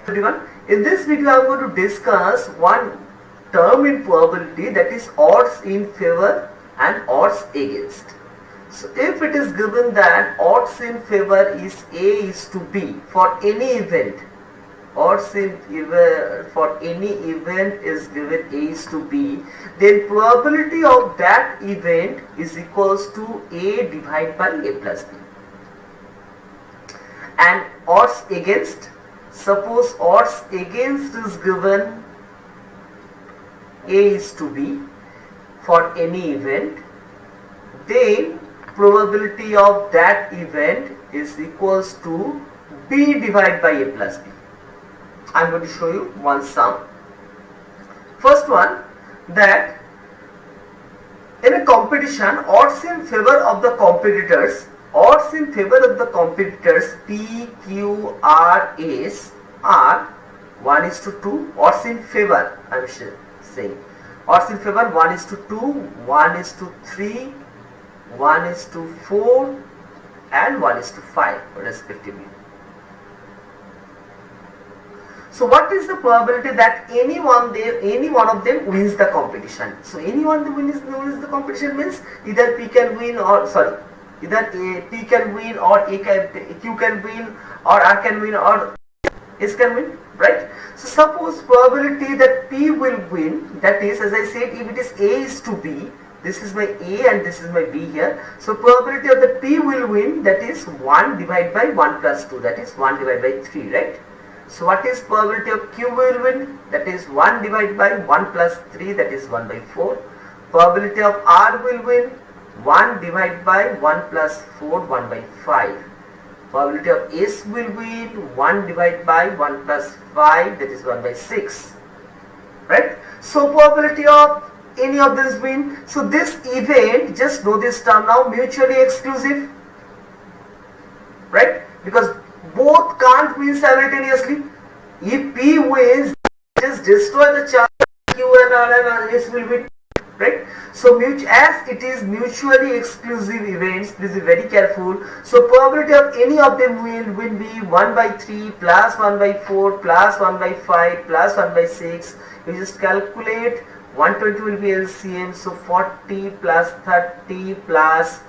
Everyone, in this video I am going to discuss one term in probability, that is odds in favor and odds against. So if it is given that odds in favor is A is to B for any event, odds in favor for any event is given A is to B, then probability of that event is equals to A divided by A plus B. And odds against, suppose odds against is given A is to B for any event, then probability of that event is equals to B divided by A plus B. I am going to show you one sum. First one, that in a competition, odds in favor of the competitors, P, Q, R, S are 1 is to 2. Odds in favor, I am saying, odds in favor 1 is to 2, 1 is to 3, 1 is to 4 and 1 is to 5 respectively. So what is the probability that any one of them wins the competition? So anyone who wins the competition means either P can win or either P can win or Q can win or R can win or S can win, right? So suppose probability that P will win, that is, as I said, if it is A is to B, this is my A and this is my B here. So probability of the P will win, that is 1 divided by 1 plus 2, that is 1 divided by 3, right? So what is probability of Q will win? That is 1 divided by 1 plus 3, that is 1 by 4. Probability of R will win, 1 divided by 1 plus 4, 1 by 5. Probability of S will win, 1 divided by 1 plus 5, that is 1 by 6. Right? So probability of any of these win. So this event, just know this term now, mutually exclusive. Right? Because both can't win simultaneously. If P wins, just destroy the chance Q and R and S will win. Right? So as it is mutually exclusive events, please be very careful. So probability of any of them will be 1 by 3 plus 1 by 4 plus 1 by 5 plus 1 by 6. You just calculate, 120 will be LCM, so 40 plus 30 plus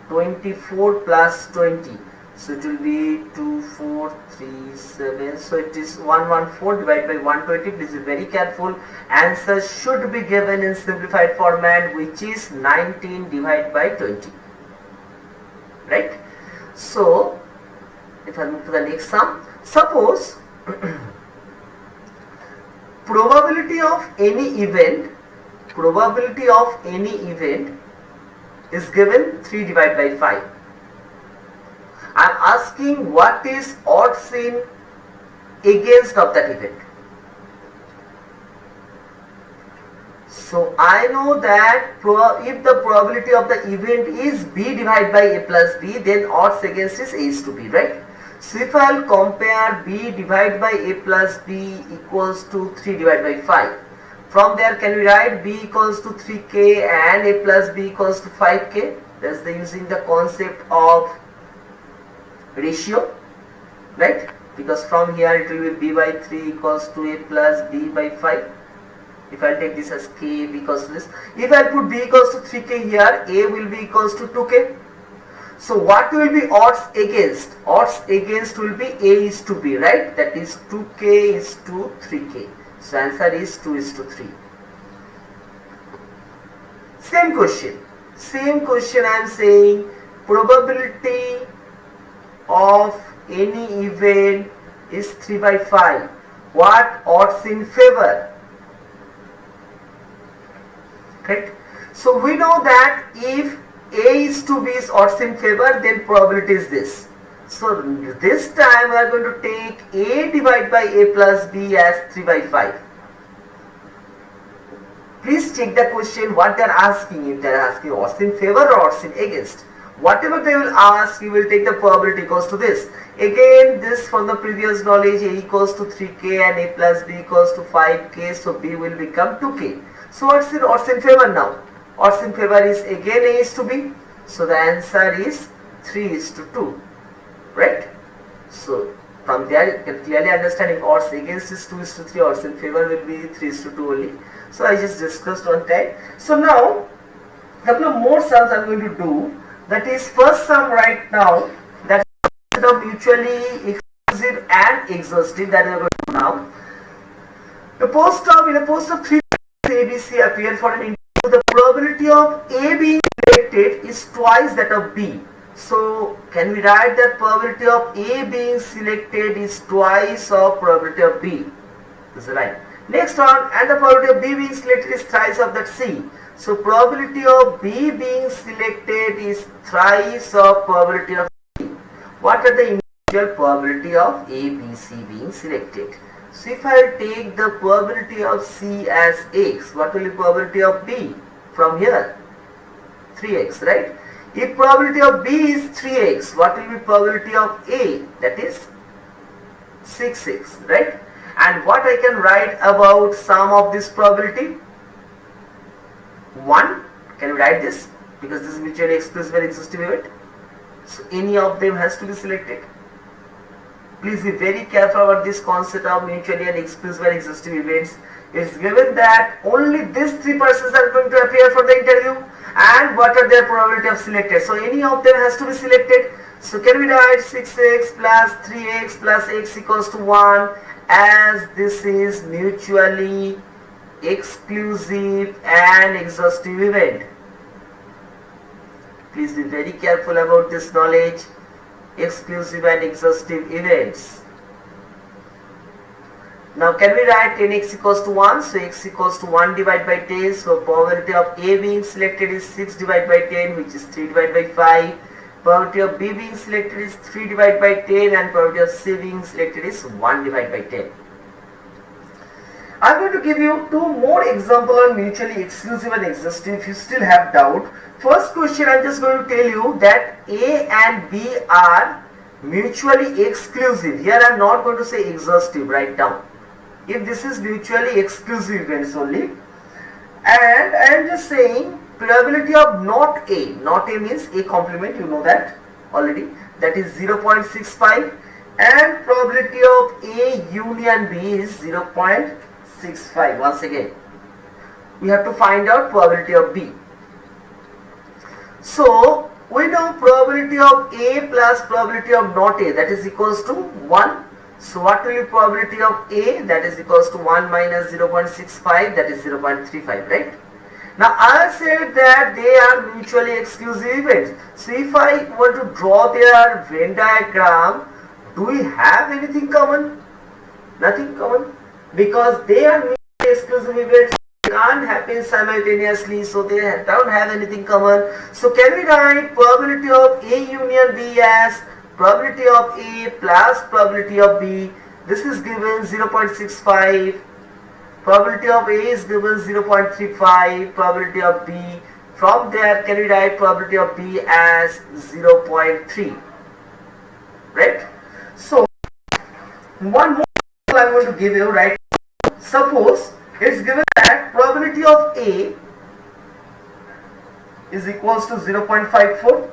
24 plus 20. So it will be 2437. So it is 114 divided by 120. Please be very careful. Answer should be given in simplified format, which is 19 divided by 20. Right? So if I move to the next sum, suppose probability of any event is given 3 divided by 5. I am asking what is odds in against of that event. So I know that if the probability of the event is B divided by A plus B, then odds against is to B, right? So if I will compare B divided by A plus B equals to 3 divided by 5. From there, can we write B equals to 3K and A plus B equals to 5K? That's the using the concept of ratio, right? Because from here it will be B by 3 equals to A plus B by 5. If I take this as K, B equals to this. If I put B equals to 3K here, A will be equals to 2K. So what will be odds against? Odds against will be A is to B, right? That is 2K is to 3K. So answer is 2 is to 3. Same question I am saying, probability of any event is 3 by 5. What odds in favor? Right? So we know that if A is to B is odds in favor, then probability is this. So this time we are going to take A divided by A plus B as 3 by 5. Please check the question what they are asking. If they are asking odds in favor or odds in against, whatever they will ask, you will take the probability equals to this. Again, this from the previous knowledge, A equals to 3K and A plus B equals to 5K, so B will become 2K. So what's in odds in favor now? Odds in favor is again A is to B. So the answer is 3 is to 2. Right? So From there you can clearly understand if odds against is 2:3, odds in favor will be 3:2 only. So I just discussed one time. So now couple of more sums I am going to do. That is first sum right now, that is the mutually exclusive and exhaustive, that we are going to do now. In a post of 3 ABC appear for an interview, the probability of A being selected is twice that of B. So can we write that probability of A being selected is twice of probability of B? This is right. Next one, and the probability of B being selected is thrice of that C. So probability of B being selected is thrice of probability of C. What are the individual probability of A, B, C being selected? So if I take the probability of C as X, what will be probability of B from here? 3x, right? If probability of B is 3x, what will be probability of A? That is 6x, right? And what I can write about sum of this probability? 1. Can we write this? Because this is mutually exclusive and exhaustive event. So any of them has to be selected. Please be very careful about this concept of mutually and exclusive and exhaustive events. It is given that only these 3 persons are going to appear for the interview, and what are their probability of selected. So any of them has to be selected. So can we write 6x plus 3x plus x equals to 1, as this is mutually exclusive and exhaustive event. Please be very careful about this knowledge. Exclusive and exhaustive events. Now can we write 10x equals to 1? So x equals to 1 divided by 10. So probability of A being selected is 6 divided by 10, which is 3 divided by 5. Probability of B being selected is 3 divided by 10, and probability of C being selected is 1 divided by 10. I am going to give you 2 more examples on mutually exclusive and exhaustive if you still have doubt. First question, I am just going to tell you that A and B are mutually exclusive. Here I am not going to say exhaustive, write down. If this is mutually exclusive events only. And I am just saying probability of not A means A complement, you know that already, that is 0.65, and probability of A union B is 0.65. Once again, we have to find out probability of B. So we know probability of A plus probability of not A, that is equals to 1. So what will be probability of A? That is equals to 1 minus 0.65, that is 0.35, right? Now I said that they are mutually exclusive events. So if I want to draw their Venn diagram, do we have anything common? Nothing common, because they are mutually exclusive events. They can't happen simultaneously, so they don't have anything common. So can we write probability of A union B as probability of A plus probability of B? This is given 0.65. Probability of A is given 0.35. Probability of B. From there, can we write probability of B as 0.3? Right? So one more I am going to give you right now. Suppose it's given that probability of A is equals to 0.54,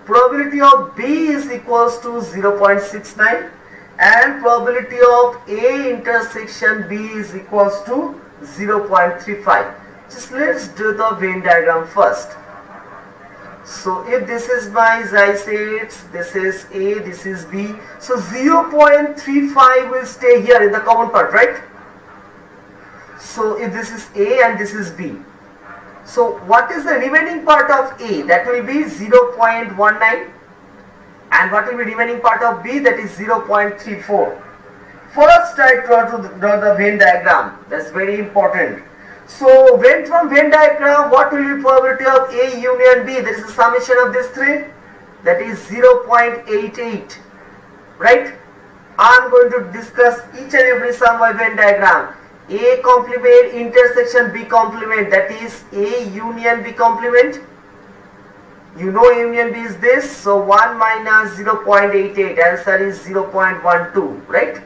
probability of B is equals to 0.69, and probability of A intersection B is equals to 0.35. Just let's do the Venn diagram first. So if this is my xyzates, this is A, this is B. So 0.35 will stay here in the common part, right? So if this is A and this is B. So what is the remaining part of A? That will be 0.19. And what will be remaining part of B? That is 0.34. First I try to draw the Venn diagram. That's very important. So from Venn diagram, what will be probability of A union B? There is a summation of these 3. That is 0.88. Right? I am going to discuss each and every sum by Venn diagram. A complement intersection B complement, that is A union B complement. You know union B is this, so 1 minus 0.88, answer is 0.12, right?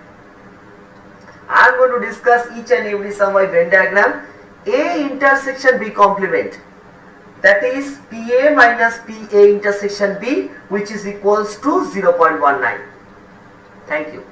I am going to discuss each and every sum by Venn diagram. A intersection B complement, that is PA minus PA intersection B, which is equals to 0.19. Thank you.